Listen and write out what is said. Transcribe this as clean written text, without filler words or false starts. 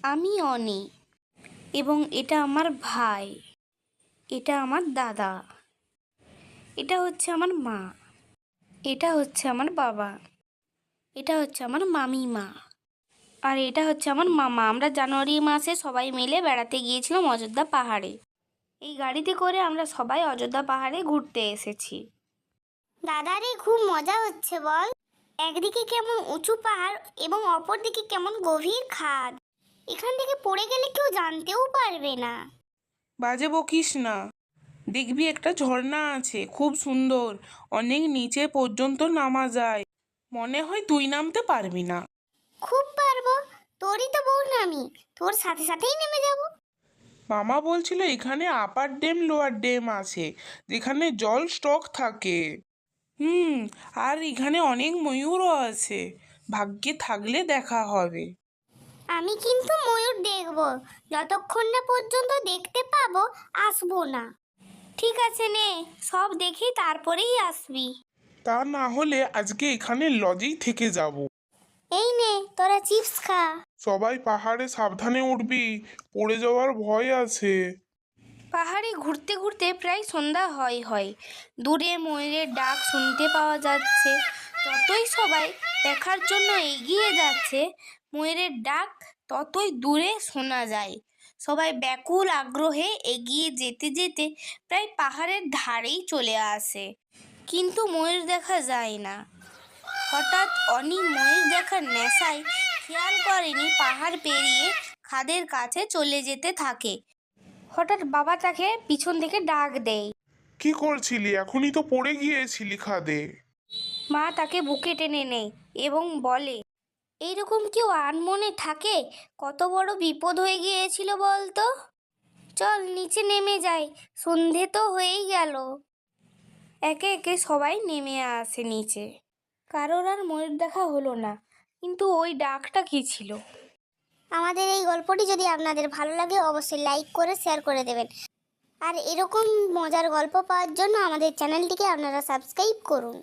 আমি অনি, এবং এটা আমার ভাই, এটা আমার দাদা, এটা হচ্ছে আমার মা, এটা হচ্ছে আমার বাবা, এটা হচ্ছে আমার মামিমা, আর এটা হচ্ছে আমার মামা। আমরা জানুয়ারি মাসে সবাই মিলে বেড়াতে গিয়েছিলাম অযোধ্যা পাহাড়ে। এই গাড়িতে করে আমরা সবাই অযোধ্যা পাহাড়ে ঘুরতে এসেছি। দাদারে খুব মজা হচ্ছে বল। একদিকে কেমন উঁচু পাহাড় এবং অপর দিকে কেমন গভীর খাদ। এখান থেকে পড়ে গেলে কেউ জানতেও পারবে না। বাজে বকিস না, দেখবি একটা ঝর্ণা আছে, খুব সুন্দর, অনেক নিচে পর্যন্ত নামা যায়। মনে হয় তুই নামতে পারবি না। খুব পারবো, তোরই তো বউ নামি, তোর সাথে সাথেই নেমে যাব। মামা বলছিল এখানে আপার ড্যাম লোয়ার ড্যাম আছে, যেখানে জল স্টক থাকে। আর এখানে অনেক ময়ূরও আছে, ভাগ্যে থাকলে দেখা হবে। আমি কিন্তু ময়ূর দেখব, যতক্ষণ না পর্যন্ত দেখতে পাবো আসবো না। ঠিক আছে, নে সব দেখি তারপরেই আসবি। তা না হলে আজকে এখানে লজেই থেকে যাব। এই নে তোরা চিপস খা। সবাই পাহাড়ে সাবধানে উঠবি, পড়ে যাওয়ার ভয় আছে। পাহাড়ে ঘুরতে ঘুরতে প্রায় সন্ধ্যা হয়। দূরে ময়ূরের ডাক শুনতে পাওয়া যাচ্ছে। যতই সবাই দেখার জন্য এগিয়ে যাচ্ছে, ময়ূরের ডাক ততই দূরে শোনা যায়। সবাই ব্যাকুল আগ্রহে এগিয়ে যেতে যেতে প্রায় পাহাড়ের ধারেই চলে আসে, কিন্তু ময়ূর দেখা যায় না। হঠাৎ অনি ময়ূর দেখার নেশায় খেয়াল করেনি পাহাড় পেরিয়ে খাদের কাছে চলে যেতে থাকে। হঠাৎ বাবা তাকে পিছন থেকে ডাক দেয়। কি করছিলি? এখনই তো পড়ে গিয়েছিলি খাদে। মা তাকে বুকে টেনে নেয় এবং বলে, এইরকম কেউ আনমনে থাকে? কত বড় বিপদ হয়ে গিয়েছিল বলতো। চল নিচে নেমে যাই, সন্ধে তো হয়েই গেল। একে একে সবাই নেমে আসে নিচে। কারোর আর ময়ূর দেখা হলো না, কিন্তু ওই ডাকটা কি ছিল? আমাদের এই গল্পটি যদি আপনাদের ভালো লাগে অবশ্যই লাইক করে শেয়ার করে দেবেন। আর এরকম মজার গল্প পাওয়ার জন্য আমাদের চ্যানেলটিকে আপনারা সাবস্ক্রাইব করুন।